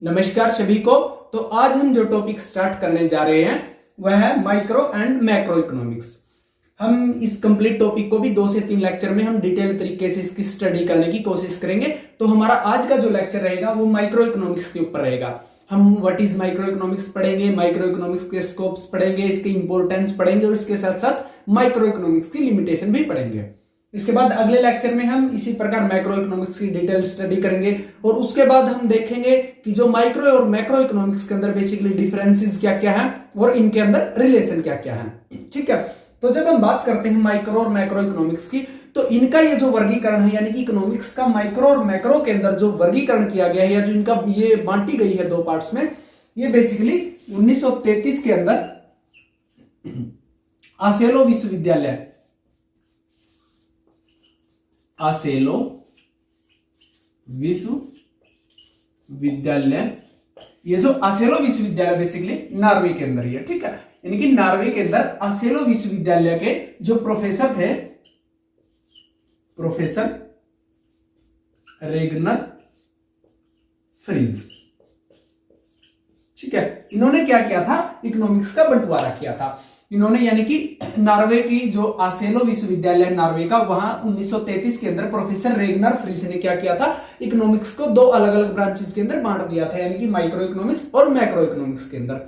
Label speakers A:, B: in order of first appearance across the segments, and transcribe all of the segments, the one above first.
A: नमस्कार सभी को। तो आज हम जो टॉपिक स्टार्ट करने जा रहे हैं वह है माइक्रो एंड मैक्रो इकोनॉमिक्स। हम इस कंप्लीट टॉपिक को भी 2 से 3 लेक्चर में हम डिटेल तरीके से इसकी स्टडी करने की कोशिश करेंगे। तो हमारा आज का जो लेक्चर रहेगा वो माइक्रो इकोनॉमिक्स के ऊपर रहेगा। हम व्हाट इज माइक्रो इकोनॉमिक्स पढ़ेंगे, माइक्रो इकोनॉमिक्स के स्कोप्स पढ़ेंगे, इसके इंपॉर्टेंस पढ़ेंगे और इसके साथ साथ माइक्रो इकोनॉमिक्स की लिमिटेशन भी पढ़ेंगे। इसके बाद अगले लेक्चर में हम इसी प्रकार मैक्रो इकोनॉमिक्स की डिटेल स्टडी करेंगे और उसके बाद हम देखेंगे कि जो माइक्रो और मैक्रो इकोनॉमिक्स के अंदर बेसिकली डिफरेंसेस क्या क्या है और इनके अंदर रिलेशन क्या क्या है। ठीक है, तो जब हम बात करते हैं माइक्रो और मैक्रो इकोनॉमिक्स की, तो इनका ये जो वर्गीकरण है यानी कि इकोनॉमिक्स का माइक्रो और मैक्रो के अंदर जो वर्गीकरण किया गया है या जो इनका ये बांटी गई है 2 पार्ट्स में, ये बेसिकली 1933 के अंदर आसेलो विश्वविद्यालय, ये जो आसेलो विश्वविद्यालय बेसिकली नॉर्वे के अंदर ही है। ठीक है, यानी कि नॉर्वे के अंदर आसेलो विश्वविद्यालय के जो प्रोफेसर थे, प्रोफेसर रेगनर फ्रीज। ठीक है, इन्होंने क्या किया था, इकोनॉमिक्स का बंटवारा किया था। इन्होंने यानी कि नॉर्वे की जो आसेलो विश्वविद्यालय नॉर्वे का, वहां 1933 के अंदर प्रोफेसर रेगनर फ्रीस ने क्या किया था, इकोनॉमिक्स को 2 अलग अलग ब्रांचेस के अंदर बांट दिया था, यानी कि माइक्रो इकोनॉमिक्स और मैक्रो इकोनॉमिक्स के अंदर।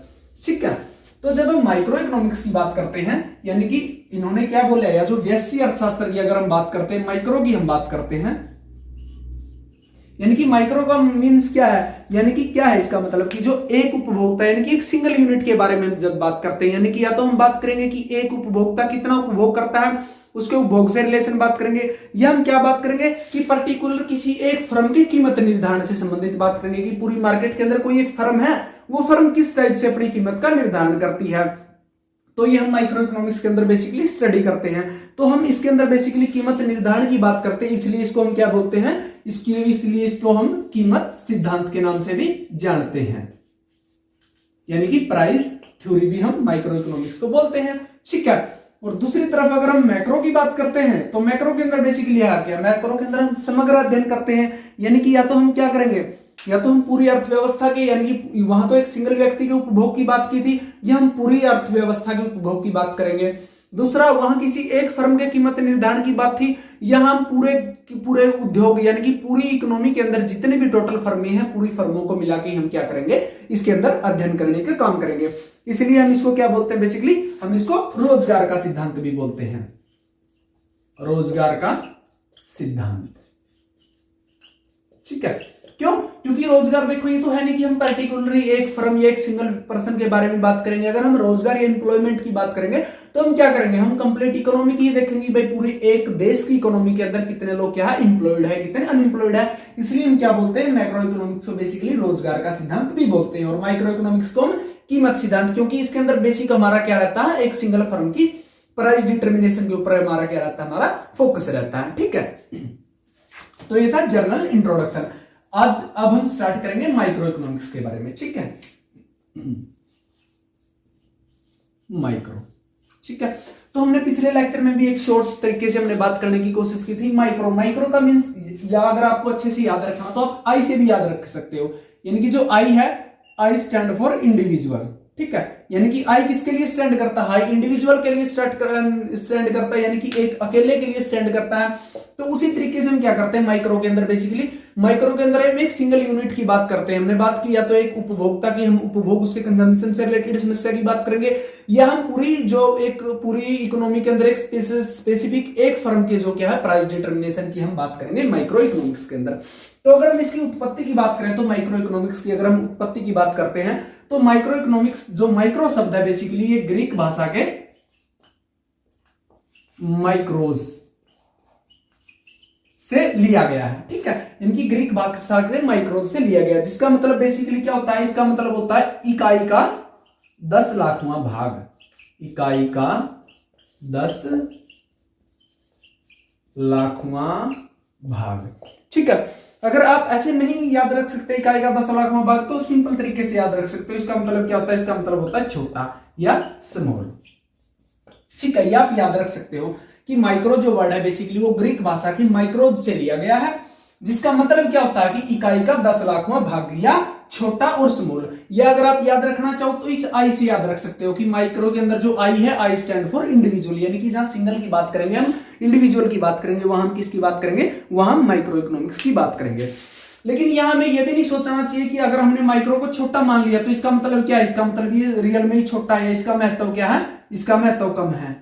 A: ठीक है, तो जब हम माइक्रो इकोनॉमिक्स की बात करते हैं, यानी कि इन्होंने क्या बोला, या जो व्यष्टि अर्थशास्त्र की अगर हम बात करते हैं, माइक्रो की हम बात करते हैं, यानी कि माइक्रो का मीन्स क्या है, यानी कि क्या है इसका मतलब कि जो एक उपभोक्ता यानी कि एक सिंगल यूनिट के बारे में जब बात करते हैं, यानी कि या तो हम बात करेंगे कि एक उपभोक्ता कितना उपभोग करता है, उसके उपभोग से रिलेशन बात करेंगे, या हम क्या बात करेंगे कि पर्टिकुलर किसी एक फर्म की कीमत निर्धारण से संबंधित बात करेंगे कि पूरी मार्केट के अंदर कोई एक फर्म है, वो फर्म किस टाइप से अपनी कीमत का निर्धारण करती है। तो ये हम माइक्रो इकोनॉमिक्स के अंदर बेसिकली स्टडी करते हैं। तो हम इसके अंदर बेसिकली कीमत निर्धारण की बात करते हैं, इसलिए इसको हम क्या बोलते हैं, इसलिए इसको हम कीमत सिद्धांत के नाम से भी जानते हैं, यानी कि प्राइस थ्योरी भी हम माइक्रो इकोनॉमिक्स को बोलते हैं। ठीक है, और दूसरी तरफ अगर हम मैक्रो की बात करते हैं, तो मैक्रो के अंदर बेसिकली क्या, मैक्रो के अंदर हम समग्र अध्ययन करते हैं, यानी कि या तो हम क्या करेंगे, या तो हम पूरी अर्थव्यवस्था के, यानी कि वहां तो एक सिंगल व्यक्ति के उपभोग की बात की थी, या हम पूरी अर्थव्यवस्था के उपभोग की बात करेंगे। दूसरा, वहां किसी एक फर्म के कीमत निर्धारण की बात थी, या हम पूरे उद्योग यानी कि पूरी इकोनॉमी के अंदर जितने भी टोटल फर्में हैं, पूरी फर्मों को मिला के हम क्या करेंगे, इसके अंदर अध्ययन करने का काम करेंगे। इसलिए हम इसको क्या बोलते हैं, बेसिकली हम इसको रोजगार का सिद्धांत भी बोलते हैं, रोजगार का सिद्धांत। ठीक है, क्यों, क्योंकि रोजगार देखो ये तो है नहीं कि हम पर्टिकुलरली एक फर्म या एक सिंगल पर्सन के बारे में बात करेंगे। अगर हम रोजगार या एम्प्लॉयमेंट की बात करेंगे तो हम क्या करेंगे, हम कंप्लीट इकोनॉमी की देखेंगे, भाई पूरी एक देश की इकोनॉमी के अंदर कितने लोग क्या है, एम्प्लॉयड है, कितने अनएम्प्लॉयड है। इसलिए हम क्या बोलते हैं, मैक्रो इकोनॉमिक्स को बेसिकली रोजगार का सिद्धांत भी बोलते हैं, और माइक्रो इकोनॉमिक्स को हम कीमत सिद्धांत, क्योंकि इसके अंदर बेसिक हमारा क्या रहता है, एक सिंगल फर्म की प्राइस डिटर्मिनेशन के ऊपर हमारा क्या रहता है, हमारा फोकस रहता है। ठीक है, तो ये था जनरल इंट्रोडक्शन। अब हम स्टार्ट करेंगे माइक्रो इकोनॉमिक्स के बारे में। ठीक है, माइक्रो। ठीक है, तो हमने पिछले लेक्चर में भी एक शॉर्ट तरीके से हमने बात करने की कोशिश की थी। माइक्रो का मींस, या अगर आपको अच्छे से याद रखना तो आप आई से भी याद रख सकते हो, यानी कि जो आई है, आई स्टैंड फॉर इंडिविजुअल। ठीक है, यानी कि आई किसके लिए स्टैंड करता है, इंडिविजुअल के लिए स्टैंड करता है, यानी कि एक अकेले के लिए स्टैंड करता है। तो उसी तरीके से हम क्या करते हैं माइक्रो के अंदर, बेसिकली माइक्रो के अंदर हम एक सिंगल यूनिट की बात करते हैं। हमने बात की या तो एक उपभोक्ता की, हम उपभोग उसके कंजम्पशन से रिलेटेड समस्या की बात करेंगे, या हम पूरी इकोनॉमी के अंदर एक स्पेसिफिक एक फर्म के जो क्या है प्राइस डिटर्मिनेशन की हम बात करेंगे माइक्रो इकोनॉमिक्स के अंदर। तो अगर हम इसकी उत्पत्ति की बात करें, तो माइक्रो इकोनॉमिक्स की अगर हम उत्पत्ति की बात करते हैं, तो माइक्रो इकोनॉमिक्स, जो माइक्रो शब्द है बेसिकली ये ग्रीक भाषा के माइक्रोस से लिया गया है। ठीक है, इनकी ग्रीक भाषा के माइक्रोस से लिया गया, जिसका मतलब बेसिकली क्या होता है, इसका मतलब होता है इकाई का 10 लाखवां भाग, इकाई का 10 लाखवां भाग। ठीक है, अगर आप ऐसे नहीं याद रख सकते इकाई का 10 लाखवां भाग, तो सिंपल तरीके से याद रख सकते हो। इसका मतलब क्या होता है, इसका मतलब होता है छोटा या स्मॉल। ठीक है, ये आप याद रख सकते हो कि माइक्रो जो वर्ड है बेसिकली वो ग्रीक भाषा की माइक्रोज से लिया गया है, जिसका मतलब क्या होता है कि इकाई का 10 लाखवां भाग या छोटा और स्मॉल। या अगर आप याद रखना चाहो तो इस आई से याद रख सकते हो कि माइक्रो के अंदर जो आई है, आई स्टैंड फॉर इंडिविजुअल, यानी कि जहां सिंगल की बात करेंगे हम, इंडिविजुअल की बात करेंगे, वहां हम किसकी बात करेंगे, वहां हम माइक्रो इकोनॉमिक्स की बात करेंगे। लेकिन यहां हमें यह भी नहीं सोचना चाहिए कि अगर हमने माइक्रो को छोटा मान लिया तो इसका मतलब क्या है, इसका मतलब ये रियल में ही छोटा है, इसका महत्व क्या है, इसका महत्व कम है।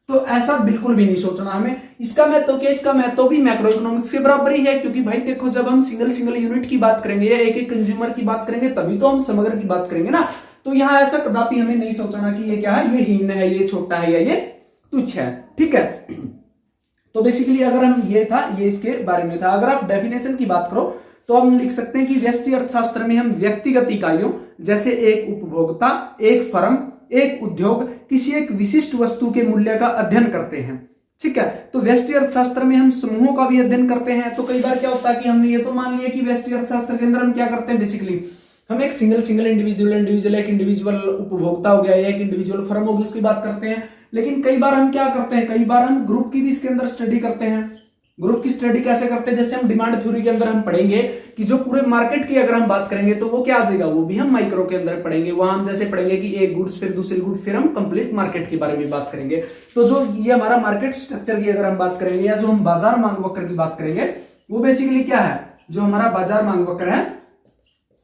A: तो ऐसा बिल्कुल भी नहीं सोचना हमें। इसका महत्व क्या है, इसका महत्व भी मैक्रो इकोनॉमिक्स के बराबर ही है, क्योंकि भाई देखो जब हम सिंगल सिंगल यूनिट की बात करेंगे या एक एक कंज्यूमर की बात करेंगे तभी तो हम समग्र की बात करेंगे ना। तो यहां ऐसा कदापि हमें नहीं सोचना कि ये क्या है, ये हीन है, ये छोटा है या ये तुच्छ है। ठीक है, तो बेसिकली अगर हम, ये था, ये इसके बारे में था। अगर आप डेफिनेशन की बात करो तो हम लिख सकते हैं कि व्यष्टि अर्थशास्त्र में हम व्यक्तिगत इकाइयों जैसे एक उपभोक्ता, एक फर्म, एक उद्योग, किसी एक विशिष्ट वस्तु के मूल्य का अध्ययन करते हैं। ठीक है, तो व्यष्टि अर्थशास्त्र में हम समूहों का भी अध्ययन करते हैं। तो कई बार क्या होता है कि हमने ये तो मान लिया कि व्यष्टि अर्थशास्त्र के अंदर हम क्या करते हैं, बेसिकली हम एक सिंगल इंडिविजुअल एक इंडिविजुअल उपभोक्ता हो गया, एक इंडिविजुअल फर्म होगी, उसकी बात करते हैं। लेकिन कई बार हम क्या करते हैं, कई बार हम ग्रुप की भी इसके अंदर स्टडी करते हैं। ग्रुप की स्टडी कैसे करते हैं, जैसे हम डिमांड थ्योरी के अंदर हम पढ़ेंगे कि जो पूरे मार्केट की अगर हम बात करेंगे तो वो क्या आ जाएगा, वो भी हम माइक्रो के अंदर पढ़ेंगे। वहां हम जैसे पढ़ेंगे कि एक गुड्स, फिर दूसरी गुड, फिर हम कंप्लीट मार्केट के बारे में बात करेंगे। तो जो ये हमारा मार्केट स्ट्रक्चर की अगर हम बात करेंगे, या जो हम बाजार मांग वक्र की बात करेंगे, वो बेसिकली क्या है, जो हमारा बाजार मांग वक्र है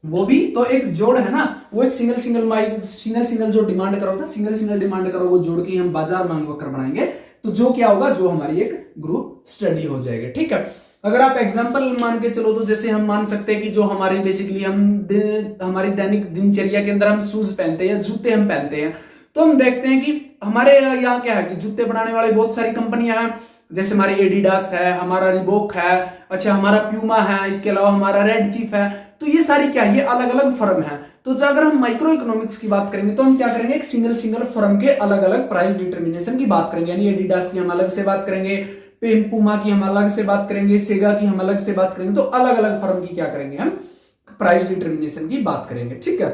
A: वो भी तो एक जोड़ है ना, वो एक सिंगल जो डिमांड करो था, सिंगल डिमांड करो, वो जोड़ के हम बाजार मांग वक्र बनाएंगे। तो जो क्या होगा, जो हमारी एक ग्रुप स्टडी हो जाएगी। ठीक है, अगर आप एग्जांपल मान के चलो तो जैसे हम मान सकते हैं कि जो हमारी बेसिकली हमारी दैनिक दिनचर्या के अंदर हम शूज पहनते हैं या जूते हम पहनते हैं, तो हम देखते हैं कि हमारे यहाँ क्या है कि जूते बनाने वाले बहुत सारी कंपनियां हैं, जैसे हमारी एडिडास है, हमारा रिबॉक है, अच्छा हमारा प्यूमा है, इसके अलावा हमारा रेड चीफ है। तो ये सारी क्या है, ये अलग अलग फर्म है। तो अगर हम माइक्रो इकोनॉमिक्स की बात करेंगे तो हम क्या करेंगे, एक सिंगल फर्म के अलग अलग प्राइस डिटर्मिनेशन की बात करेंगे। यानी एडिडास की हम अलग से बात करेंगे, पूमा की हम अलग से बात करेंगे, सेगा की हम अलग से बात करेंगे। तो अलग अलग फर्म की क्या करेंगे, हम प्राइस डिटर्मिनेशन की बात करेंगे। ठीक है,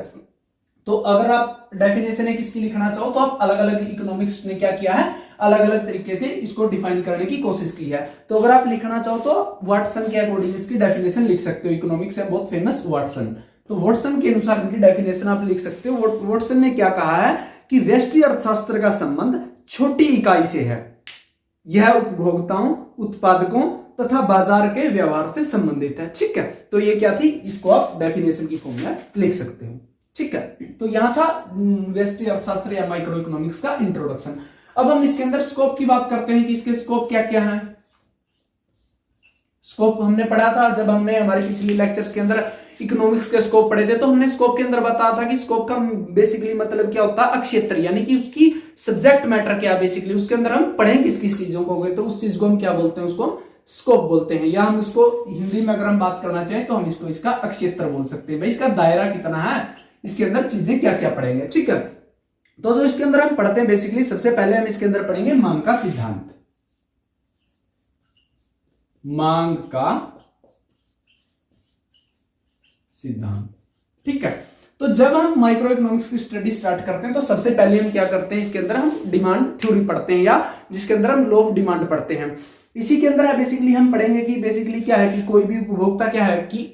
A: तो अगर आप डेफिनेशन है किसकी लिखना चाहो तो आप अलग अलग इकोनॉमिक्स ने क्या किया है, अलग अलग तरीके से इसको डिफाइन करने की कोशिश की है। तो अगर आप लिखना चाहो तो वाटसन के अकॉर्डिंग इसकी डेफिनेशन लिख सकते हो। इकोनॉमिक्स है बहुत फेमस वाटसन, तो वाटसन के अनुसार इनकी डेफिनेशन आप लिख सकते हो। वाटसन ने क्या कहा है कि व्यष्टि अर्थशास्त्र का संबंध छोटी इकाई से है, यह उपभोक्ताओं, उत्पादकों तथा बाजार के व्यवहार से संबंधित है। ठीक है, तो ये क्या थी, इसको आप डेफिनेशन की फॉर्म में लिख सकते हो। ठीक है, तो यहां था व्यष्टि अर्थशास्त्र या माइक्रो इकोनॉमिक्स का इंट्रोडक्शन। अब हम इसके अंदर स्कोप की बात करते हैं कि इसके स्कोप क्या क्या है। स्कोप हमने पढ़ा था जब हमने हमारे पिछली लेक्चर्स के अंदर इकोनॉमिक्स के स्कोप पढ़े थे, तो हमने स्कोप के अंदर बताया था कि स्कोप का बेसिकली मतलब क्या होता है, अक्षेत्र, यानी कि उसकी सब्जेक्ट मैटर क्या है। बेसिकली उसके अंदर हम पढ़ें किस किस चीजों को, तो उस चीज को हम क्या बोलते हैं, उसको स्कोप बोलते हैं। या हम उसको हिंदी में अगर हम बात करना चाहें तो हम इसको इसका अक्षेत्र बोल सकते हैं। भाई इसका दायरा कितना है, इसके अंदर चीजें क्या क्या पढ़ेंगे। ठीक है, तो जो इसके अंदर हम पढ़ते हैं बेसिकली सबसे पहले हम इसके अंदर पढ़ेंगे मांग का सिद्धांत। मांग का सिद्धांत। ठीक है, तो जब हम माइक्रो इकोनॉमिक्स की स्टडी स्टार्ट करते हैं तो सबसे पहले हम क्या करते हैं, इसके अंदर हम डिमांड थ्योरी पढ़ते हैं, या जिसके अंदर हम लॉ ऑफ डिमांड पढ़ते हैं। इसी के अंदर बेसिकली हम पढ़ेंगे कि बेसिकली क्या है कि कोई भी उपभोक्ता क्या है कि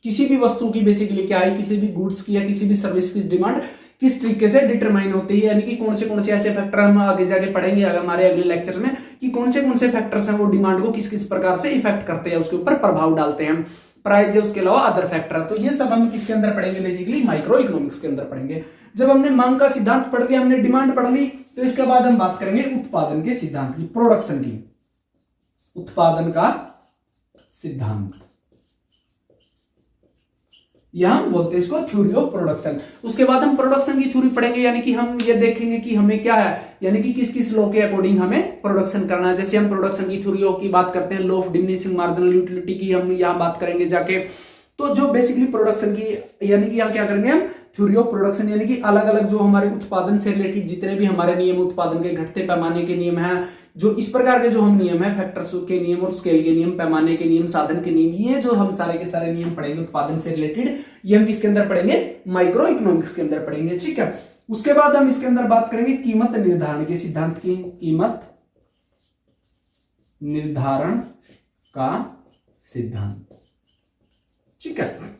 A: किसी भी वस्तु की बेसिकली क्या है, किसी भी गुड्स की या किसी भी सर्विस की डिमांड किस तरीके से डिटरमाइन होती है, यानी कि कौन से ऐसे फैक्टर हम आगे जाके पढ़ेंगे हमारे अगले लेक्चर में कि कौन से फैक्टर्स हैं वो डिमांड को किस किस प्रकार से इफेक्ट करते हैं, उसके ऊपर प्रभाव डालते हैं, प्राइस है, उसके अलावा अदर फैक्टर। तो ये सब हम किसके अंदर पढ़ेंगे, बेसिकली माइक्रो इकोनॉमिक्स के अंदर पढ़ेंगे। जब हमने मांग का सिद्धांत पढ़ लिया, हमने डिमांड पढ़ ली, तो इसके बाद हम बात करेंगे उत्पादन के सिद्धांत की, प्रोडक्शन की, उत्पादन का सिद्धांत, यहां हम बोलते हैं इसको थ्योरी ऑफ प्रोडक्शन। उसके बाद हम प्रोडक्शन की थ्योरी पढ़ेंगे, यानी कि हम ये देखेंगे कि हमें क्या है, यानी कि किस किस लॉ के अकॉर्डिंग हमें प्रोडक्शन करना है। जैसे हम प्रोडक्शन की थ्योरी की बात करते हैं, law of diminishing marginal utility की हम यहां बात करेंगे जाके। तो जो बेसिकली प्रोडक्शन की, यानी कि यहां क्या करेंगे हम थ्योरी ऑफ प्रोडक्शन, यानी कि अलग अलग जो हमारे उत्पादन से रिलेटेड जितने भी हमारे नियम, उत्पादन के घटते पैमाने के नियम हैं, जो इस प्रकार के जो हम नियम है, फैक्टर्स के नियम और स्केल के नियम, पैमाने के नियम, साधन के नियम, ये जो हम सारे के सारे नियम पढ़ेंगे उत्पादन से रिलेटेड, ये हम किसके अंदर पढ़ेंगे, माइक्रो इकोनॉमिक्स के अंदर पढ़ेंगे। ठीक है, उसके बाद हम इसके अंदर बात करेंगे कीमत निर्धारण के सिद्धांत की, कीमत निर्धारण का सिद्धांत। ठीक है,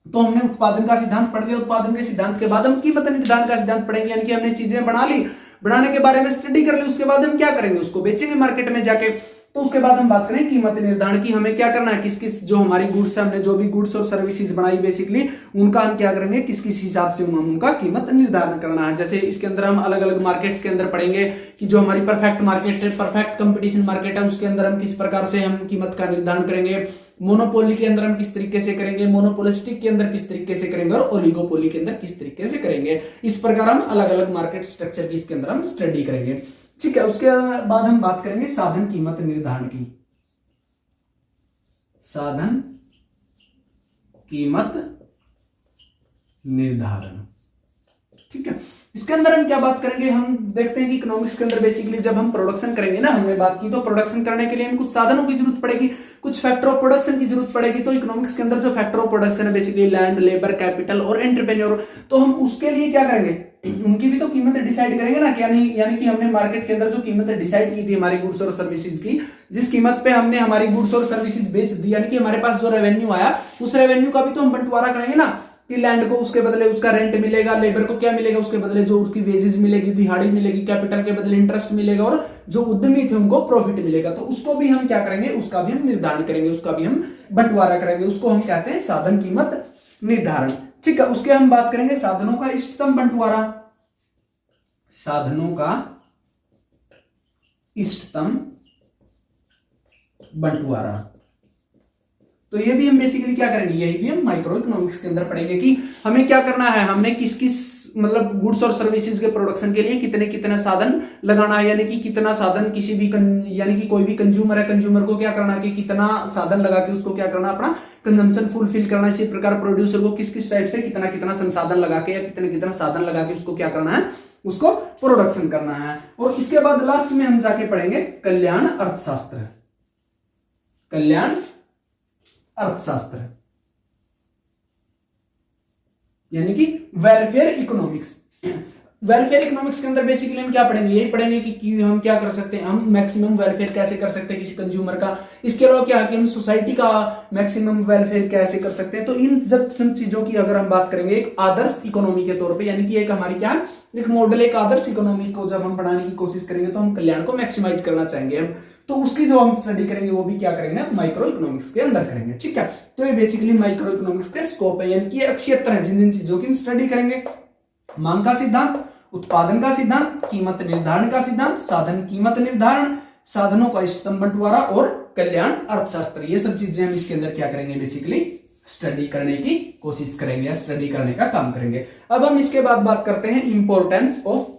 A: तो हमने उत्पादन का सिद्धांत पढ़ लिया, उत्पादन के सिद्धांत के बाद हम कीमत निर्धारण का सिद्धांत पढ़ेंगे, यानी कि हमने चीजें बना ली, बनाने के बारे में स्टडी कर ली, उसके बाद हम क्या करेंगे, उसको बेचेंगे मार्केट में जाके। तो उसके बाद हम बात करें कीमत निर्धारण की, हमें क्या करना है, किस किस जो हमारी गुड्स है, हमने जो भी गुड्स और सर्विसेज बनाई बेसिकली, उनका हम क्या करेंगे, किस किस हिसाब से उनका कीमत निर्धारण करना है। जैसे इसके अंदर हम अलग अलग मार्केट्स के अंदर पढ़ेंगे कि जो हमारी परफेक्ट मार्केट है, परफेक्ट कंपटीशन मार्केट है, उसके अंदर हम किस प्रकार से हम कीमत का निर्धारण करेंगे, मोनोपोली के अंदर हम किस तरीके से करेंगे, मोनोपोलिस्टिक के अंदर किस तरीके से करेंगे, और ओलिगोपोली के अंदर किस तरीके से करेंगे। इस प्रकार हम अलग अलग मार्केट स्ट्रक्चर की इसके अंदर हम स्टडी करेंगे, ठीक है। उसके बाद हम बात करेंगे साधन कीमत निर्धारण की, साधन कीमत निर्धारण, ठीक है। इसके अंदर हम क्या बात करेंगे, हम देखते हैं कि इकोनॉमिक्स के अंदर बेसिकली जब हम प्रोडक्शन करेंगे ना, हमने बात की, तो प्रोडक्शन करने के लिए हमें कुछ साधनों की जरूरत पड़ेगी, कुछ फैक्टर ऑफ प्रोडक्शन की जरूरत पड़ेगी। तो इकोनॉमिक्स के अंदर जो फैक्टर ऑफ प्रोडक्शन है बेसिकली लैंड, लेबर, कैपिटल और एंटरप्रेन्योर, तो हम उसके लिए क्या करेंगे, उनकी भी तो कीमत डिसाइड करेंगे ना, यानी कि हमने मार्केट के अंदर जो कीमत डिसाइड की थी हमारी गुड्स और सर्विसेज की, जिस कीमत पे हमने हमारी गुड्स और सर्विसेज बेच दी, यानी कि हमारे पास जो रेवेन्यू आया, उस रेवेन्यू का भी तो हम बंटवारा करेंगे ना, कि लैंड को उसके बदले उसका रेंट मिलेगा, लेबर को क्या मिलेगा, उसके बदले जो उसकी वेजेस मिलेगी, दिहाड़ी मिलेगी, कैपिटल के बदले इंटरेस्ट मिलेगा, और जो उद्यमी थे उनको प्रॉफिट मिलेगा। तो उसको भी हम क्या करेंगे, उसका भी हम निर्धारण करेंगे, उसका भी हम बंटवारा करेंगे, उसको हम कहते हैं साधन कीमत निर्धारण, ठीक है। उसके हम बात करेंगे साधनों का इष्टतम बंटवारा, साधनों का इष्टतम बंटवारा। तो ये भी हम बेसिकली क्या करेंगे, यही भी हम माइक्रो इकोनॉमिक्स के अंदर पढ़ेंगे कि हमें क्या करना है, हमने किस किस मतलब गुड्स और सर्विसेज के प्रोडक्शन के लिए कितने कितने साधन लगाना है, यानी कि कितना साधन किसी भी यानी कि कोई भी कंज्यूमर है, कंज्यूमर को क्या करना है कि कितना साधन लगा के उसको क्या करना, अपना कंजम्पशन फुलफिल करना। इसी प्रकार प्रोड्यूसर को किस किस टाइप से कितना कितना संसाधन लगा के या कितना कितना साधन लगा के उसको क्या करना है, उसको प्रोडक्शन करना है। और इसके बाद लास्ट में हम जाके पढ़ेंगे कल्याण अर्थशास्त्र, कल्याण अर्थशास्त्र यानी कि वेलफेयर इकोनॉमिक्स। वेलफेयर इकोनॉमिक्स के अंदर बेसिकली हम क्या पढ़ेंगे, यही पढ़ेंगे कि हम क्या कर सकते हैं, हम मैक्सिमम वेलफेयर कैसे कर सकते हैं किसी कंज्यूमर का। इसके अलावा क्या है कि हम सोसाइटी का मैक्सिमम वेलफेयर कैसे कर सकते हैं। तो इन सब चीजों की अगर हम बात करेंगे एक आदर्श इकोनॉमी के तौर पे, यानी कि एक हमारी क्या है, एक मॉडल, एक आदर्श इकोनॉमी को जब हम बढ़ाने की कोशिश करेंगे तो हम कल्याण को मैक्सिमाइज करना चाहेंगे हम, तो उसकी जो हम स्टडी करेंगे वो भी क्या करेंगे, माइक्रो इकोनॉमिक्स के अंदर करेंगे, ठीक है। तो ये बेसिकली माइक्रो इकोनॉमिक्स के स्कोप है, यानी कि ये क्षेत्र है जिन जिन चीजों की हम स्टडी करेंगे। मांग का सिद्धांत, उत्पादन का सिद्धांत, कीमत निर्धारण का सिद्धांत, साधन कीमत निर्धारण, साधनों का इष्टतम बंटवारा और कल्याण अर्थशास्त्र, ये सब चीजें हम इसके अंदर क्या करेंगे, बेसिकली स्टडी करने की कोशिश करेंगे या स्टडी करने का काम करेंगे। अब हम इसके बाद बात करते हैं इंपॉर्टेंस ऑफ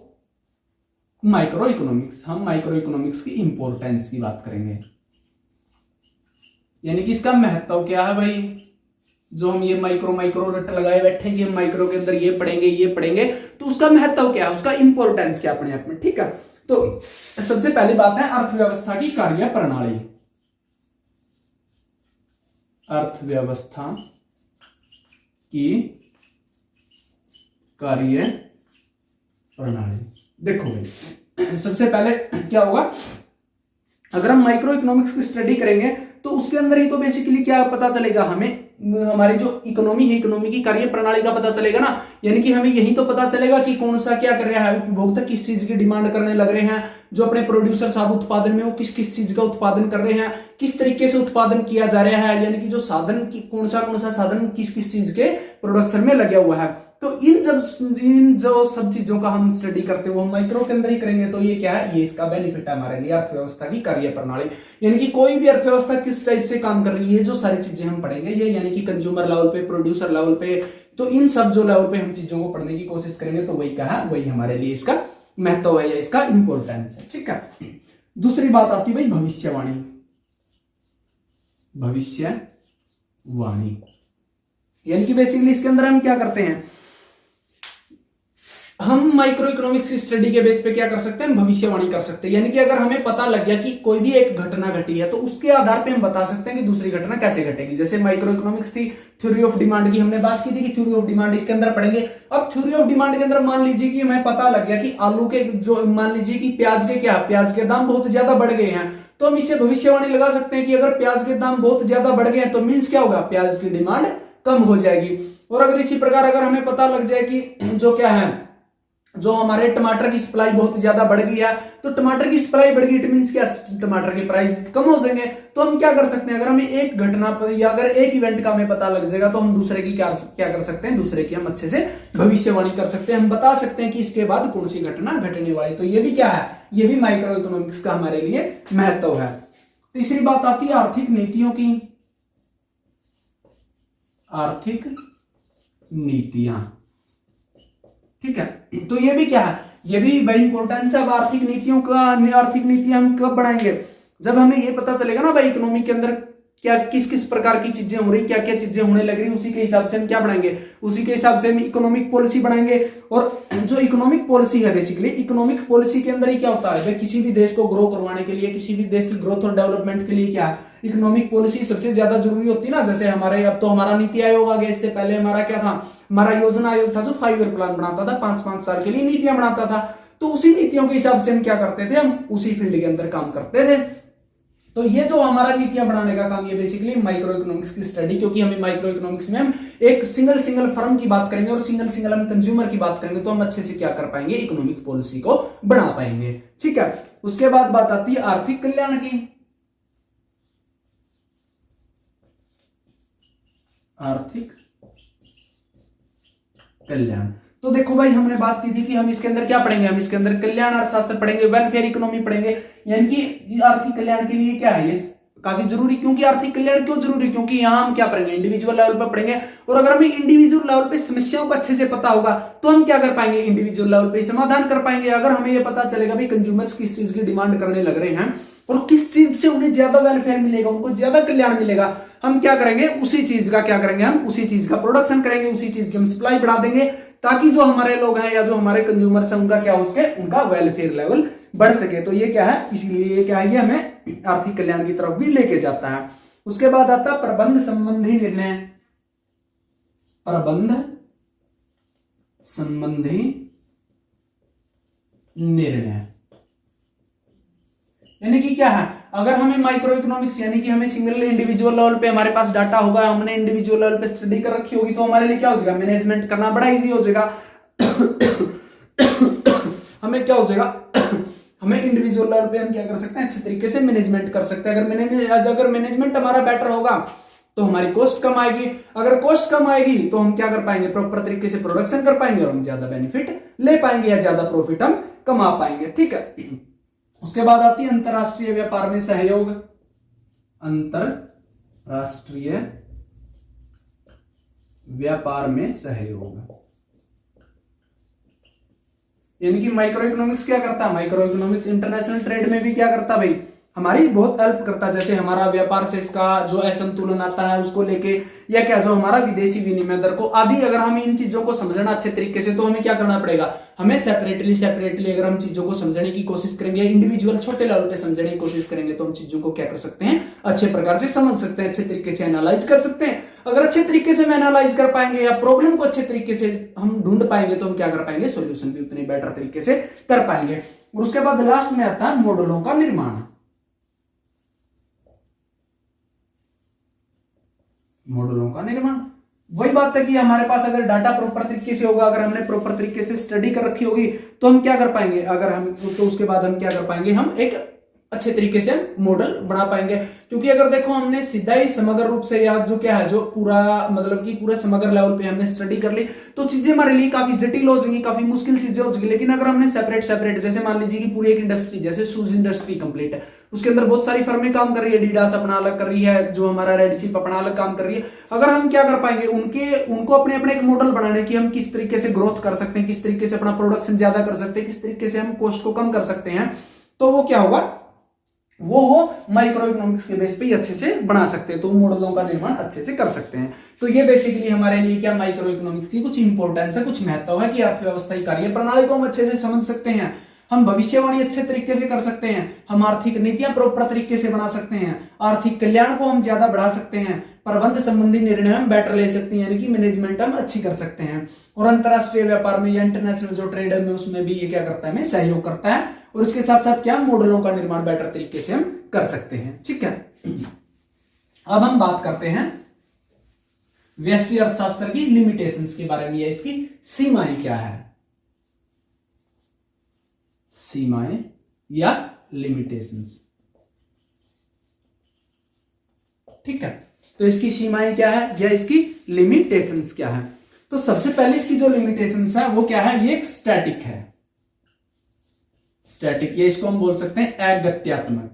A: माइक्रो इकोनॉमिक्स। हम माइक्रो इकोनॉमिक्स की इंपॉर्टेंस की बात करेंगे, यानी कि इसका महत्व क्या है भाई। जो हम ये माइक्रो रट लगाए बैठे कि हम माइक्रो के अंदर ये पढ़ेंगे, तो उसका महत्व क्या है, उसका इंपॉर्टेंस क्या अपने आप में, ठीक है। तो सबसे पहली बात है अर्थव्यवस्था की कार्य प्रणाली। अर्थव्यवस्था की कार्य प्रणाली। देखो भाई, सबसे पहले क्या होगा, अगर हम माइक्रो इकोनॉमिक्स की स्टडी करेंगे तो उसके अंदर ही तो बेसिकली क्या पता चलेगा हमें, हमारी जो इकोनॉमी है, इकोनॉमी की कार्य प्रणाली का पता चलेगा ना। यानी कि हमें यही तो पता चलेगा कि कौन सा क्या कर रहा है, उपभोक्ता किस चीज की डिमांड करने लग रहे हैं, जो अपने प्रोड्यूसर साहब उत्पादन में वो किस किस चीज का उत्पादन कर रहे हैं, किस तरीके से उत्पादन किया जा रहा है, यानी कि जो साधन की कौन सा साधन किस किस चीज के प्रोडक्शन में लगा हुआ है। तो इन जो सब चीजों का हम स्टडी करते हैं वो हम माइक्रो के अंदर ही करेंगे। तो ये क्या है, ये इसका बेनिफिट है हमारे लिए, अर्थव्यवस्था की कार्य प्रणाली। यानी कि कोई भी अर्थव्यवस्था किस टाइप से काम कर रही है, जो सारी चीजें हम पढ़ेंगे ये, यानी कि कंज्यूमर लेवल पे, प्रोड्यूसर लेवल पे, तो इन सब जो लेवल पे हम चीजों को पढ़ने की कोशिश करेंगे तो वही क्या है, वही हमारे लिए इसका महत्व है या इसका इंपॉर्टेंस है, ठीक है। दूसरी बात आती है भाई भविष्यवाणी। भविष्यवाणी यानी कि बेसिकली इसके अंदर हम क्या करते हैं, हम माइक्रो इकोनॉमिक्स की स्टडी के बेस पे क्या कर सकते हैं, भविष्यवाणी कर सकते हैं। यानी कि अगर हमें पता लग गया कि कोई भी एक घटना घटी है तो उसके आधार पे हम बता सकते हैं कि दूसरी घटना कैसे घटेगी। जैसे माइक्रो इकोनॉमिक्स थी, थ्योरी ऑफ डिमांड की हमने बात की थी कि थ्योरी ऑफ डिमांड इसके अंदर पढ़ेंगे। अब थ्योरी ऑफ डिमांड के अंदर मान लीजिए कि हमें पता लग गया कि आलू के जो, मान लीजिए कि प्याज के दाम बहुत ज्यादा बढ़ गए हैं, तो हम इससे भविष्यवाणी लगा सकते हैं कि अगर प्याज के दाम बहुत ज्यादा बढ़ गए हैं तो मीन्स क्या होगा, प्याज की डिमांड कम हो जाएगी। और अगर इसी प्रकार अगर हमें पता लग जाए कि जो क्या है, जो हमारे टमाटर की सप्लाई बहुत ज्यादा बढ़ गई है, तो टमाटर की सप्लाई बढ़ गई, इट मींस क्या, टमाटर के प्राइस कम हो जाएंगे। तो हम क्या कर सकते हैं, अगर हमें एक घटना पर या अगर एक इवेंट का हमें पता लग जाएगा, तो हम दूसरे की क्या कर सकते हैं, दूसरे की हम अच्छे से भविष्यवाणी कर सकते हैं। हम बता सकते हैं कि इसके बाद कौन सी घटना घटने वाली। तो ये भी क्या है, ये भी माइक्रो इकोनॉमिक्स का हमारे लिए महत्व है। तीसरी बात आती है आर्थिक नीतियों की। आर्थिक नीतियां, ठीक है। तो ये भी क्या है, ये भी भाई इंपॉर्टेंस है। अब आर्थिक नीतियों का, आर्थिक नीतियां हम कब बनाएंगे, जब हमें ये पता चलेगा ना भाई इकोनॉमी के अंदर क्या किस किस प्रकार की चीजें हो रही, क्या क्या चीजें होने लग रही, उसी के हिसाब से हम क्या बनाएंगे, उसी के हिसाब से हम इकोनॉमिक पॉलिसी बनाएंगे। और जो इकोनॉमिक पॉलिसी है, बेसिकली इकोनॉमिक पॉलिसी के अंदर ही क्या होता है भाई, किसी भी देश को ग्रो करवाने के लिए, किसी भी देश की ग्रोथ और डेवलपमेंट के लिए क्या है, इकोनॉमिक पॉलिसी सबसे ज्यादा जरूरी होती है ना। जैसे हमारे अब तो हमारा नीति आयोग आ गया, इससे पहले हमारा क्या था, हमारा योजना आयोग था जो 5 ईयर प्लान बनाता था, 5-5 साल के लिए नीतियां बनाता था। तो उसी नीतियों के हिसाब से हम क्या करते थे, हम उसी फील्ड के अंदर काम करते थे। तो ये जो हमारा नीतियां बनाने का काम, ये बेसिकली माइक्रो इकोनॉमिक्स की स्टडी, क्योंकि हमें माइक्रो इकोनॉमिक्स में हम एक सिंगल फर्म की बात करेंगे और सिंगल हम कंज्यूमर की बात करेंगे, तो हम अच्छे से क्या कर पाएंगे, इकोनॉमिक पॉलिसी को बना पाएंगे, ठीक है। उसके बाद बात आती है आर्थिक कल्याण की। आर्थिक कल्याण, तो देखो भाई हमने बात की थी कि हम इसके अंदर क्या पढ़ेंगे, हम इसके अंदर कल्याण अर्थशास्त्र पढ़ेंगे, वेलफेयर इकोनॉमी पढ़ेंगे। यानी कि आर्थिक कल्याण के लिए क्या है, ये काफी जरूरी। क्योंकि आर्थिक कल्याण क्यों जरूरी, क्योंकि यहां हम क्या पढ़ेंगे, इंडिविजुअल लेवल पर पढ़ेंगे। और अगर हमें इंडिविजुअल लेवल पे समस्याओं को अच्छे से पता होगा, तो हम क्या कर पाएंगे, इंडिविजुअल लेवल पे समाधान कर पाएंगे। अगर हमें ये पता चलेगा भाई कंज्यूमर्स किस चीज की डिमांड करने लग रहे हैं और किस चीज से उन्हें ज्यादा वेलफेयर मिलेगा, उनको ज्यादा कल्याण मिलेगा, हम क्या करेंगे, उसी चीज का क्या करेंगे, हम उसी चीज का प्रोडक्शन करेंगे, उसी चीज की हम सप्लाई बढ़ा देंगे, ताकि जो हमारे लोग हैं या जो हमारे कंज्यूमर्स हैं उनका क्या हो सके, उनका वेलफेयर लेवल बढ़ सके। तो ये क्या है, इसलिए क्या है, ये हमें आर्थिक कल्याण की तरफ भी लेके जाता है। उसके बाद आता है प्रबंध संबंधी निर्णय। प्रबंध संबंधी निर्णय यानी कि क्या है, अगर हमें माइक्रो इकोनॉमिक्स यानी कि हमें सिंगल इंडिविजुअल लेवल पे हमारे पास डाटा होगा, हमने इंडिविजुअल लेवल पे स्टडी कर रखी होगी, तो हमारे लिए क्या हो जाएगा, मैनेजमेंट करना बड़ा इजी हो जाएगा। हमें क्या हो जाएगा, हमें इंडिविजुअल लेवल पे हम क्या कर सकते हैं, अच्छे तरीके से मैनेजमेंट कर सकते हैं। अगर मैनेजमेंट हमारा बेटर होगा तो हमारी कॉस्ट कम आएगी, अगर कॉस्ट कम आएगी तो हम क्या कर पाएंगे, प्रॉपर तरीके से प्रोडक्शन कर पाएंगे और हम ज्यादा बेनिफिट ले पाएंगे या ज्यादा प्रॉफिट हम कमा पाएंगे, ठीक है। उसके बाद आती है अंतरराष्ट्रीय व्यापार में सहयोग। अंतरराष्ट्रीय व्यापार में सहयोग यानी कि माइक्रो इकोनॉमिक्स क्या करता है, माइक्रो इकोनॉमिक्स इंटरनेशनल ट्रेड में भी क्या करता है भाई, हमारी बहुत हेल्प करता है। जैसे हमारा व्यापार से इसका जो असंतुलन आता है उसको लेके, या क्या जो हमारा विदेशी विनिमय दर को आदि, अगर हम इन चीजों को समझना अच्छे तरीके से, तो हमें क्या करना पड़ेगा, हमें सेपरेटली अगर हम चीजों को समझने की कोशिश करेंगे, इंडिविजुअल छोटे लेवल पे समझने की कोशिश करेंगे, तो हम चीजों को क्या कर सकते हैं, अच्छे प्रकार से समझ सकते हैं, अच्छे तरीके से एनालाइज कर सकते हैं। अगर अच्छे तरीके से हम एनालाइज कर पाएंगे या प्रॉब्लम को अच्छे तरीके से हम ढूंढ पाएंगे, तो हम क्या कर पाएंगे, सोल्यूशन भी उतने बेटर तरीके से कर पाएंगे। और उसके बाद लास्ट में आता है मॉडलों का निर्माण। मॉडलों का निर्माण वही बात है कि हमारे पास अगर डाटा प्रॉपर तरीके से होगा, अगर हमने प्रॉपर तरीके से स्टडी कर रखी होगी, तो हम क्या कर पाएंगे, अगर हम तो उसके बाद हम क्या कर पाएंगे, हम एक अच्छे तरीके से मॉडल बना पाएंगे। क्योंकि अगर देखो हमने सीधा ही समग्र रूप से या जो क्या है, जो पूरा मतलब कि पूरे समग्र लेवल पे हमने स्टडी कर ली, तो चीजें हमारे लिए काफी जटिल हो जाएंगी, काफी मुश्किल चीजें हो जाएंगी। लेकिन अगर हमने सेपरेट जैसे मान लीजिए कि पूरी एक इंडस्ट्री, जैसे शूज इंडस्ट्री कंप्लीट है, उसके अंदर बहुत सारी फर्में काम कर रही है, एडिडास अपना अलग कर रही है, जो हमारा रेड चिप अपना अलग काम कर रही है। अगर हम क्या कर पाएंगे, उनको अपने अपने एक मॉडल बनाने की, हम किस तरीके से ग्रोथ कर सकते हैं, किस तरीके से अपना प्रोडक्शन ज्यादा कर सकते हैं, किस तरीके से हम कॉस्ट को कम कर सकते हैं, तो वो क्या होगा, वो माइक्रो इकोनॉमिक्स के बेस पे ही अच्छे से बना सकते हैं, तो मॉडलों का निर्माण अच्छे से कर सकते हैं। तो ये बेसिकली हमारे लिए क्या माइक्रो इकोनॉमिक्स की कुछ इंपॉर्टेंस है, कुछ महत्व है कि अर्थव्यवस्था की कार्य प्रणाली को हम अच्छे से समझ सकते हैं, हम भविष्यवाणी अच्छे तरीके से कर सकते हैं, हम आर्थिक नीतियां प्रॉपर तरीके से बना सकते हैं, आर्थिक कल्याण को हम ज्यादा बढ़ा सकते हैं, प्रबंध संबंधी निर्णय हम बेटर ले सकते हैं, यानी कि मैनेजमेंट हम अच्छी कर सकते हैं, और अंतरराष्ट्रीय व्यापार में या इंटरनेशनल जो ट्रेड है उसमें भी ये क्या करता है, हमें सहयोग करता है, और इसके साथ साथ क्या मॉडलों का निर्माण बेटर तरीके से हम कर सकते हैं, ठीक है। अब हम बात करते हैं व्यष्टि अर्थशास्त्र की लिमिटेशंस के बारे में, या इसकी सीमाएं क्या है, सीमाएं या लिमिटेशंस। ठीक है, तो इसकी सीमाएं क्या है या इसकी लिमिटेशंस क्या है। तो सबसे पहले इसकी जो लिमिटेशंस है वो क्या है, ये एक स्टैटिक है, स्टैटिक, ये इसको हम बोल सकते हैं अगत्यात्मक।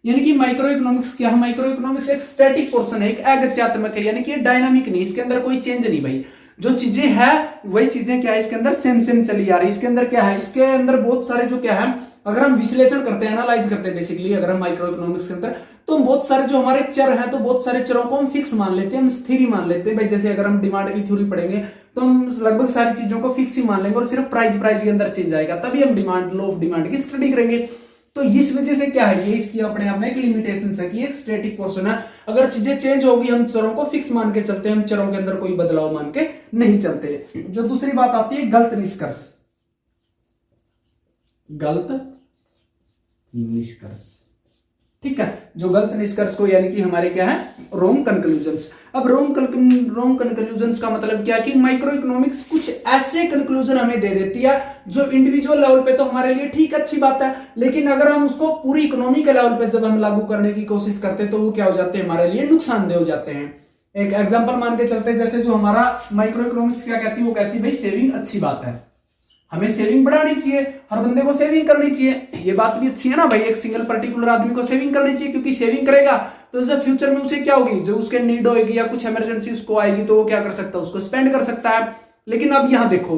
A: यानी कि माइक्रो इकोनॉमिक्स क्या है, माइक्रो इकोनॉमिक्स एक स्टैटिक पोर्शन है, एक अगत्यात्मक है, यानी कि डायनामिक नहीं, इसके अंदर कोई चेंज नहीं भाई, जो चीजें है वही चीजें क्या है इसके अंदर सेम सेम चली आ रही है। इसके अंदर क्या है, इसके अंदर बहुत सारे जो क्या है, अगर हम विश्लेषण करते हैं, एनालाइज करते हैं बेसिकली, अगर हम माइक्रो इकोनॉमिक्स के अंदर, तो हम बहुत सारे जो हमारे चर हैं, तो बहुत सारे चरों को हम फिक्स मान लेते हैं, हम स्थिर ही मान लेते हैं भाई। जैसे अगर हम डिमांड की थ्योरी पढ़ेंगे तो हम लगभग सारी चीजों को फिक्स ही मान लेंगे और सिर्फ प्राइस के अंदर चेंज आएगा, तभी हम डिमांड, लॉ ऑफ डिमांड की स्टडी करेंगे। तो इस वजह से क्या है, ये इसकी अपने आप में एक लिमिटेशन है कि एक स्टैटिक पोर्शन है। अगर चीजें चेंज होगी, हम चरों को फिक्स मान के चलते हैं, हम चरों के अंदर कोई बदलाव मान के नहीं चलते। जो दूसरी बात आती है गलत निष्कर्ष, गलत निष्कर्ष। ठीक है, जो गलत निष्कर्ष को यानी कि हमारे क्या है, रॉन्ग कंक्लूजन्स। अब रॉन्ग कंक्लूजन्स का मतलब क्या है कि माइक्रो इकोनॉमिक्स कुछ ऐसे कंक्लूजन हमें दे देती है जो इंडिविजुअल लेवल पे तो हमारे लिए ठीक अच्छी बात है, लेकिन अगर हम उसको पूरी इकोनॉमी के लेवल पे जब हम लागू करने की कोशिश करते हैं तो वो क्या हो जाते हैं, हमारे लिए नुकसानदेह हो जाते हैं। एक एग्जाम्पल मान के चलते हैं, जैसे जो हमारा माइक्रो इकोनॉमिक्स क्या कहती है, वो कहती है भाई सेविंग अच्छी बात है, हमें सेविंग बढ़ानी चाहिए, हर बंदे को सेविंग करनी चाहिए। ये बात भी अच्छी है ना भाई, एक सिंगल पर्टिकुलर आदमी को सेविंग करनी चाहिए, क्योंकि सेविंग करेगा तो जब फ्यूचर में उसे क्या होगी, जो उसके नीड होगी या कुछ इमरजेंसी उसको आएगी तो वो क्या कर सकता है, उसको स्पेंड कर सकता है। लेकिन अब यहां देखो,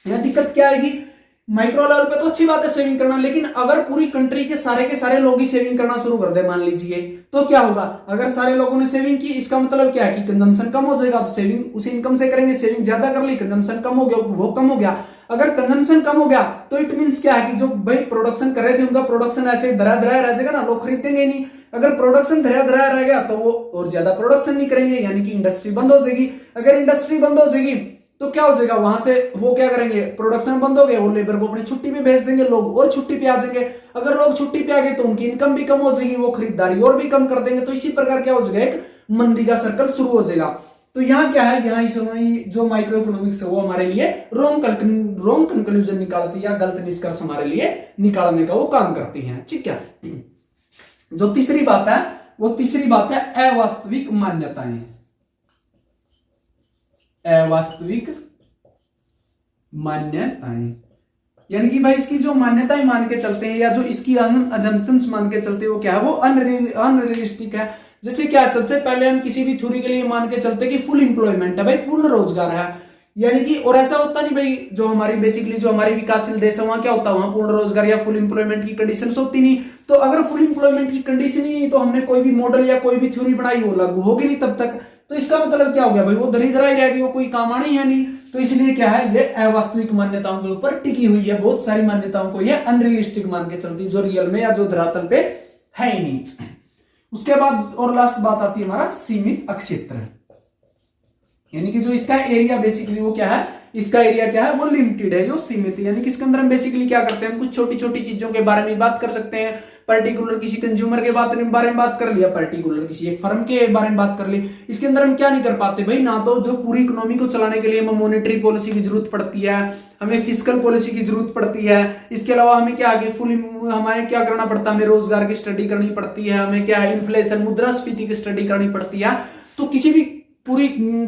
A: यहां दिक्कत क्या आएगी, माइक्रो लेवल पे तो अच्छी बात है सेविंग करना, लेकिन अगर पूरी कंट्री के सारे लोग ही सेविंग करना शुरू कर दे मान लीजिए, तो क्या होगा, अगर सारे लोगों ने सेविंग की, इसका मतलब क्या है कि कंजम्पशन कम हो जाएगा। अब सेविंग उसी इनकम से करेंगे, सेविंग ज्यादा कर ली, कंजम्पशन कम हो गया, उपभोग कम हो गया। अगर कंजम्पशन कम हो गया तो इट मींस क्या है कि जो भाई प्रोडक्शन कर रहे थे उनका प्रोडक्शन ऐसे धरा रह जाएगा ना, लोग खरीदेंगे नहीं। अगर प्रोडक्शन धरा रह गया तो वो और ज्यादा प्रोडक्शन नहीं करेंगे, यानी कि इंडस्ट्री बंद हो जाएगी। अगर इंडस्ट्री बंद हो जाएगी तो क्या हो जाएगा, वहां से वो क्या करेंगे, प्रोडक्शन बंद हो गए, वो लेबर को अपनी छुट्टी पे भेज देंगे, लोग और छुट्टी पे आ जाएंगे। अगर लोग छुट्टी पे आ गए तो उनकी इनकम भी कम हो जाएगी, वो खरीदारी और भी कम कर देंगे। तो इसी प्रकार क्या हो जाएगा, एक मंदी का सर्कल शुरू हो जाएगा। तो यहाँ क्या है, यहाँ जो माइक्रो इकोनॉमिक्स है वो हमारे लिए रॉन्ग कंक्लूजन निकालती है या गलत निष्कर्ष हमारे लिए निकालने का वो काम करती है। ठीक है, जो तीसरी बात है वो तीसरी बात है अवास्तविक मान्यताएं, अवास्तविक मान्यताएं। यानी कि भाई इसकी जो मान्यताएं मान के चलते हैं या जो इसकी अजम्पशंस मान के चलते हैं वो क्या है, वो अनरियलिस्टिक है। जैसे क्या, सबसे पहले हम किसी भी थ्योरी के लिए मान के चलते कि फुल एम्प्लॉयमेंट है भाई, पूर्ण रोजगार है, यानी कि और ऐसा होता नहीं भाई, जो हमारी बेसिकली जो हमारी विकासशील देश है वहां क्या होता है, वहां पूर्ण रोजगार या फुल एम्प्लॉयमेंट की कंडीशंस होती नहीं। तो अगर फुल एम्प्लॉयमेंट की कंडीशन ही नहीं तो हमने कोई भी मॉडल या कोई भी थ्योरी बनाई वो लागू होगी नहीं तब तक। तो इसका मतलब क्या हो गया भाई, वो दरिद्रा ही रहेगी, वो कोई काम आनी है नहीं। तो इसलिए क्या है, ये अवास्तविक मान्यताओं के ऊपर टिकी हुई है, बहुत सारी मान्यताओं को ये अनरियलिस्टिक मान के चलती है, जो रियल में या जो धरातल पे है ही नहीं। उसके बाद और लास्ट बात आती है हमारा सीमित अक्षेत्र, यानी कि जो इसका एरिया बेसिकली वो क्या है, इसका एरिया क्या है, वो लिमिटेड है, जो सीमित है। यानी कि इसके अंदर हम बेसिकली क्या करते हैं, हम कुछ छोटी छोटी चीजों के बारे में बात कर सकते हैं, पर्टिकुलर किसी कंज्यूमर के बारे में बात कर लिया, पर्टिकुलर किसी एक फर्म के बारे में बात कर ली। इसके अंदर हम क्या नहीं कर पाते भाई, ना तो जो पूरी इकोनॉमी को चलाने के लिए हमें मॉनेटरी पॉलिसी की जरूरत पड़ती है, हमें फिस्कल पॉलिसी की जरूरत पड़ती है। इसके अलावा हमें क्या आगे हमारे क्या करना पड़ता है, हमें रोजगार की स्टडी करनी पड़ती है, हमें क्या है इन्फ्लेशन मुद्रास्फीति की स्टडी करनी पड़ती है। तो किसी भी पूरी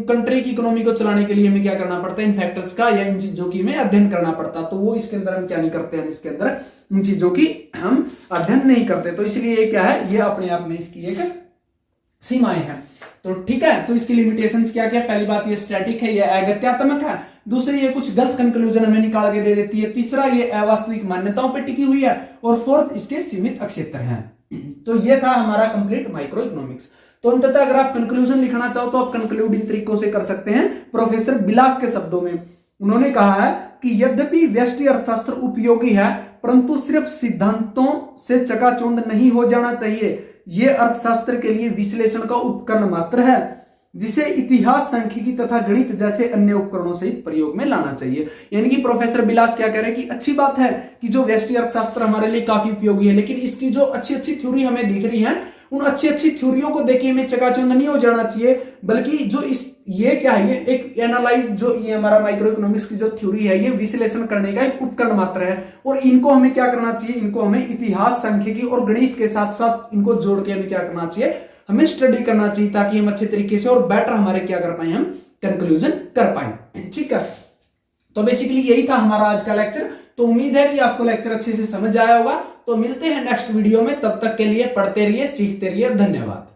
A: कंट्री की इकोनॉमी को चलाने के लिए हमें क्या करना पड़ता है, इन फैक्टर्स का या इन चीजों की हमें अध्ययन करना पड़ता। तो वो इसके अंदर हम क्या नहीं करते, हम इसके अंदर इन चीजों की हम अध्ययन नहीं करते। तो इसलिए ये क्या है, ये अपने आप में इसकी एक सीमाएं हैं। तो ठीक है, तो इसकी लिमिटेशंस क्या क्या, पहली बात ये स्टैटिक है, ये अगत्यात्मक है। दूसरी ये कुछ गलत कंक्लूजन हमें निकाल के दे देती है। तीसरा ये अवास्तविक मान्यताओं पर टिकी हुई है। और फोर्थ इसके सीमित अक्षेत्र हैं। तो ये था हमारा कंप्लीट माइक्रो इकोनॉमिक्स। तो अंततः अगर आप कंक्लूजन लिखना चाहो तो आप कंक्लूड इन तरीकों से कर सकते हैं। प्रोफेसर बिलास के शब्दों में उन्होंने कहा है कि यद्यपि व्यष्टि अर्थशास्त्र उपयोगी है परंतु सिर्फ सिद्धांतों से चकाचौंध नहीं हो जाना चाहिए। यह अर्थशास्त्र के लिए विश्लेषण का उपकरण मात्र है जिसे इतिहास, सांख्यिकी तथा गणित जैसे अन्य उपकरणों से प्रयोग में लाना चाहिए। यानी कि प्रोफेसर बिलास क्या कह रहे हैं कि अच्छी बात है कि जो व्यष्टि अर्थशास्त्र हमारे लिए काफी उपयोगी है, लेकिन इसकी जो अच्छी अच्छी थ्योरी हमें दिख रही है उन अच्छी अच्छी थ्योरियों को देखिए हमें चकाचौंध नहीं हो जाना चाहिए, बल्कि जो ये क्या है, ये एक एनालाइट, जो ये हमारा माइक्रो इकोनॉमिक्स की जो थ्योरी है, ये विश्लेषण करने का एक उपकरण मात्र है। और इनको हमें क्या करना चाहिए, इनको हमें इतिहास, सांख्यिकी और गणित के साथ साथ इनको जोड़ के हमें क्या करना चाहिए, हमें स्टडी करना चाहिए, ताकि हम अच्छे तरीके से और बेटर हमारे क्या कर पाए, हम कंक्लूजन कर पाए। ठीक है, तो बेसिकली यही था हमारा आज का लेक्चर। तो उम्मीद है कि आपको लेक्चर अच्छे से समझ आया होगा। तो मिलते हैं नेक्स्ट वीडियो में, तब तक के लिए पढ़ते रहिए, सीखते रहिए। धन्यवाद।